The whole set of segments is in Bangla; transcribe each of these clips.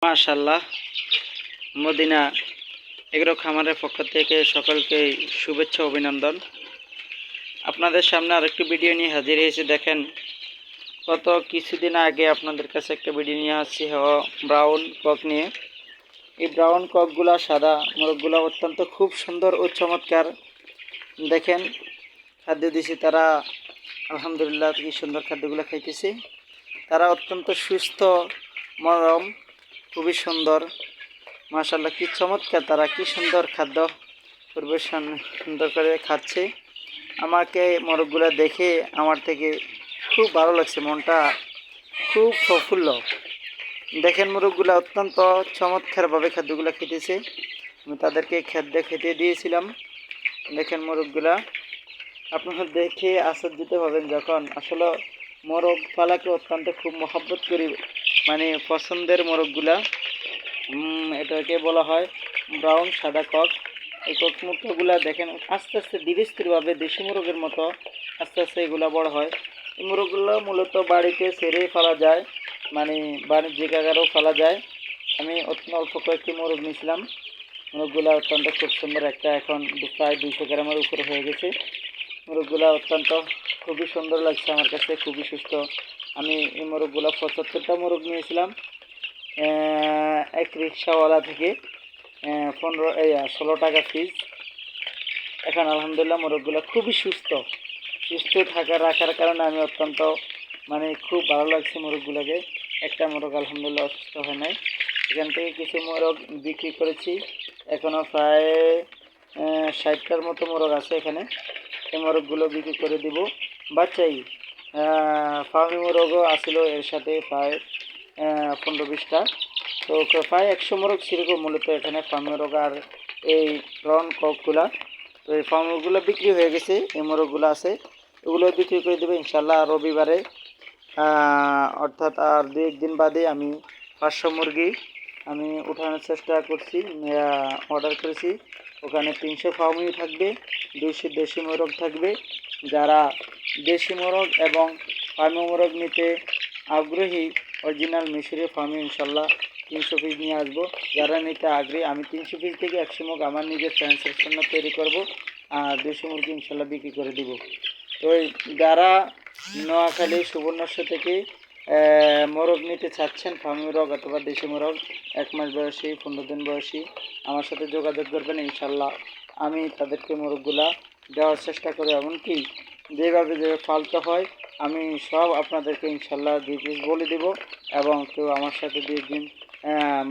মাশাআল্লাহ, মদিনা এগ্রো খামারের পক্ষ থেকে সকলকে শুভেচ্ছা অভিনন্দন। আপনাদের সামনে আরেকটি ভিডিও নিয়ে হাজির হয়েছে। দেখেন, গত কিছুদিন আগে আপনাদের কাছে একটা ভিডিও নিয়ে আসছি ব্রাউন কক নিয়ে। এই ব্রাউন ককগুলা, সাদা মোরগগুলা অত্যন্ত খুব সুন্দর ও চমৎকার। দেখেন, খাদ্য দিছি, তারা আলহামদুলিল্লাহ কি সুন্দর খাদ্যগুলো খাইতেছে। তারা অত্যন্ত সুস্থ, মরম, খুবই সুন্দর। মাশাআল্লাহ, কি চমৎকার, তারা কি সুন্দর খাদ্য পরিবেশন সুন্দর করে খাচ্ছে। আমাকে মোরগগুলো দেখে আমার থেকে খুব ভালো লাগছে, মনটা খুব প্রফুল্ল। দেখেন, মোরগগুলো অত্যন্ত চমৎকারভাবে খাদ্যগুলো খেতেছে। আমি তাদেরকে খাদ্য খেতে দিয়েছিলাম। দেখেন মোরগগুলা, আপনারা দেখে আশ্চর্যিত হবেন যখন আসলে মোরগ পালাকে অত্যন্ত খুব মহব্বত করি, মানে পছন্দের মোরগগুলা। এটাকে বলা হয় ব্রাউন সাদা কক। এই কক মুরগগুলা দেখেন আস্তে আস্তে ধীরে স্থিরভাবে দেশি মোরগের মতো আস্তে আস্তে এগুলা বড় হয়। এই মোরগগুলো মূলত বাড়িতে ছেড়ে ফেলা যায়, মানে বাণিজ্যিক আকারেও ফেলা যায়। আমি অল্প কয়েকটি মোরগ নিয়েছিলাম। মোরগগুলা অত্যন্ত খুব সুন্দর, একটা এখন প্রায় 200 গ্রামের উপরে হয়ে গেছে। মোরগগুলা অত্যন্ত খুবই সুন্দর লাগছে আমার কাছে, খুবই সুস্থ। আমি এই মোরগগুলা 75টা মোরগ নিয়েছিলাম এক রিক্সাওয়ালা থেকে, 16 টাকা ফিস। এখন আলহামদুলিল্লাহ মোরগগুলো খুবই সুস্থ রাখার কারণে আমি অত্যন্ত মানে খুব ভালো লাগছে মোরগগুলোকে। একটা মোরগ আলহামদুলিল্লাহ অসুস্থ হয় নাই। এখান থেকে কিছু মোরগ বিক্রি করেছি, এখনও প্রায় 60টার মতো মোরগ আছে এখানে। এই মোরগগুলো বিক্রি করে দিব। বাচ্চাই ফার্মি মোরগও আসিল এর সাথে প্রায় 15-20টা। তো প্রায় 100 মোরগ সেরকম মূলত এখানে ফার্মি মোরগ আর এই ব্রাউন ককগুলা। তো এই ফার্মি মোরগগুলো বিক্রি হয়ে গেছে, এই মোরগগুলো আছে, এগুলো বিক্রি করে দেবে ইনশাল্লাহ রবিবারে। অর্থাৎ আর 2-1 দিন বাদে আমি 500 মুরগি আমি উঠানোর চেষ্টা করছি, অর্ডার করেছি। ওখানে 300 ফার্মি থাকবে, 200 দেশি মোরগ থাকবে। যারা দেশি মোরগ এবং ফার্মি মোরগ নিতে আগ্রহী, অরিজিনাল মিশরীয় ফার্মি ইনশাল্লাহ 300 পিস নিয়ে আসবো। যারা নিতে আগ্রহী, আমি 300 পিস থেকে 100 মুরগ আমার নিজের ফ্রেন্ডসের জন্য তৈরি করব, আর 200 মুরগি ইনশাল্লাহ বিক্রি করে দিব। তো যারা নোয়াখালী সুবর্ণস্ব থেকে মোরগ নিতে চাচ্ছেন, ফার্মি মোরগ অথবা দেশি মোরগ 1 মাস বয়সী, 15 দিন বয়সী, আমার সাথে যোগাযোগ করবেন ইনশাল্লাহ। আমি তাদেরকে মোরগগুলা দেওয়ার চেষ্টা করি, এমনকি যেভাবে পালতে হয় আমি সব আপনাদেরকে ইনশাল্লাহ ডিটেলস বলে দেব। এবং কেউ আমার সাথে 2 দিন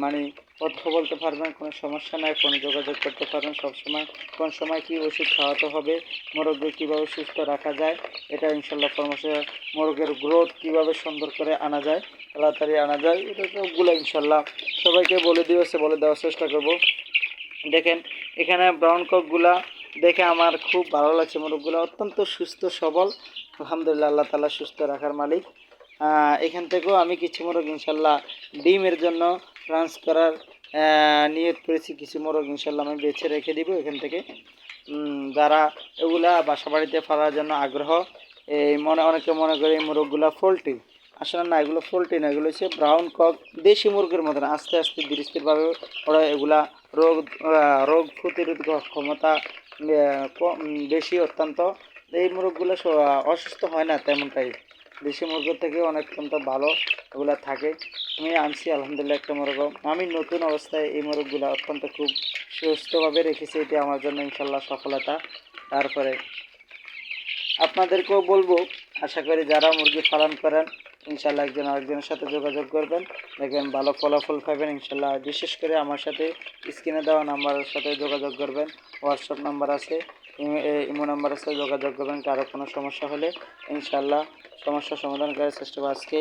মানে কথা বলতে পারবেন, কোনো সমস্যা নাই, ফোনে যোগাযোগ করতে পারবেন সবসময়। কোন সময় কী ওষুধ খাওয়াতে হবে, মোরগকে কীভাবে সুস্থ রাখা যায়, এটা ইনশাল্লাহ পরামর্শ। মোরগের গ্রোথ কীভাবে সুন্দর করে আনা যায়, তাড়াতাড়ি আনা যায়, এটা সবগুলো ইনশাল্লাহ সবাইকে বলে দেওয়ার চেষ্টা করব। দেখেন, এখানে ব্রাউন ককগুলা দেখে আমার খুব ভালো লাগছে। মোরগগুলো অত্যন্ত সুস্থ সবল, আলহামদুলিল্লাহ, আল্লাহ তাআলা সুস্থ রাখার মালিক। এখান থেকেও আমি কিছু মোরগ ইনশাল্লাহ ডিমের জন্য ট্রান্স করার নিয়ত করেছি। কিছু মোরগ ইনশাল্লাহ আমি বেছে রেখে দিব এখান থেকে। যারা এগুলা বাসা বাড়িতে পালার জন্য আগ্রহ, এই অনেকে মনে করে এই মোরগগুলা পোলট্রি, আসলে না, এগুলো পোলট্রি না, এগুলো হচ্ছে ব্রাউন কক, দেশি মুরগির মতন আস্তে আস্তে ধীরে স্থিরভাবে ওরা এগুলা রোগ প্রতিরোধক ক্ষমতা বেশি অত্যন্ত। এই মুরগগুলো অসুস্থ হয় না তেমনটাই, দেশি মুরগির থেকে অত্যন্ত ভালো এগুলা থাকে। আমি আনছি আলহামদুলিল্লাহ একটা মোরগ, আমি নতুন অবস্থায় এই মোরগগুলো অত্যন্ত খুব সুস্থভাবে রেখেছি, এটি আমার জন্য ইনশাল্লাহ সফলতা। তারপরে আপনাদেরকেও বলবো, আশা করি যারা মুরগি পালন করেন ইনশাল্লাহ একজন আরেকজনের সাথে যোগাযোগ করবেন, দেখবেন ভালো ফলাফল পাবেন ইনশাল্লাহ। বিশেষ করে আমার সাথে স্ক্রিনে দেওয়া নাম্বারের সাথে যোগাযোগ করবেন, হোয়াটসঅ্যাপ নাম্বার আছে, ইমো নাম্বার আছে, যোগাযোগ করবেন। কারো কোনো সমস্যা হলে ইনশাল্লাহ সমস্যা সমাধান করার চেষ্টা করব। আজকে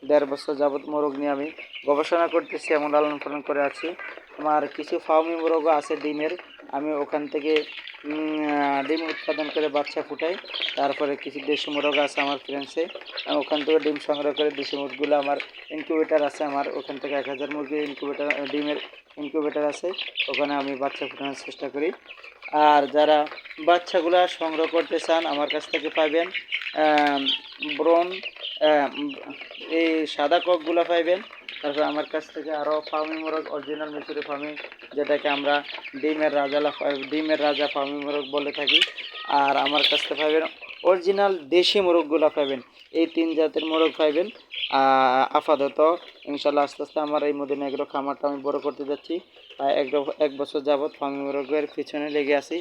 1.5 বছর যাবৎ মোরগ নিয়ে আমি গবেষণা করতেছি এবং লালন পালন করে আছি। আমার কিছু ফার্মি মোরগও আছে ডিমের, আমি ওখান থেকে ডিম উৎপাদন করে বাচ্চা ফুটাই। তারপরে কিছু দেশি মোরগ আছে আমার ফ্রেন্ডসে, ওখান থেকে ডিম সংগ্রহ করে দেশি মুরগিগুলো আমার ইনকিউবেটার আছে, আমার ওখান থেকে 1000 মুরগির ডিমের ইনকিউবেটার আছে, ওখানে আমি বাচ্চা ফুটানোর চেষ্টা করি। আর যারা বাচ্চাগুলো সংগ্রহ করতে চান আমার কাছ থেকে পাবেন ব্রন, এই সাদা ককগুলো পাইবেন, তারপর আমার কাছ থেকে আরও ফার্মি মোরগ অরিজিনাল মিশরি ফার্মি, যেটাকে আমরা ডিমের রাজা ফার্মি মোরগ বলে থাকি। আর আমার কাছ থেকে পাবেন অরিজিনাল দেশি মোরগগুলো পাবেন, এই 3 জাতের মোরগ পাইবেন। আপাতত ইনশাল্লাহ আস্তে আস্তে আমার এই মদিনা এগ্রো খামারটা আমি বড় করতে যাচ্ছি। এক বছর যাবৎ ফার্মি মোরগের পিছনে লেগে আছি।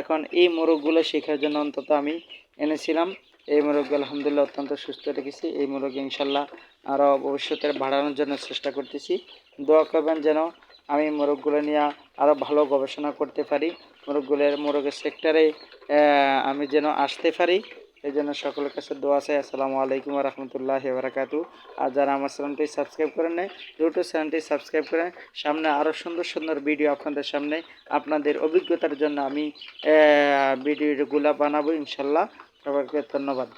এখন এই মোরগগুলো শেখার জন্য অন্তত আমি এনেছিলাম। এই মোরগ আলহামদুলিল্লাহ অত্যন্ত সুস্থ রেখেছি। এই মোরগ ইনশাল্লাহ আরও ভবিষ্যতে বাড়ানোর জন্য চেষ্টা করতেছি। দোয়া করবেন যেন আমি মোরগগুলো নিয়ে আরও ভালো গবেষণা করতে পারি, মোরগের সেক্টরে আমি যেন আসতে পারি। এই জন্য সকলের কাছে দোয়া আছে। আসসালামু আলাইকুম ওয়া রাহমাতুল্লাহি ওয়া বারাকাতুহু। আর যারা আমার চ্যানেলটি সাবস্ক্রাইব করেন নাই, দ্রুত চ্যানেলটি সাবস্ক্রাইব করেন। সামনে আরও সুন্দর সুন্দর ভিডিও আপনাদের সামনে, আপনাদের অভিজ্ঞতার জন্য আমি ভিডিওগুলো বানাবো ইনশাল্লাহ। সবাইকে ধন্যবাদ।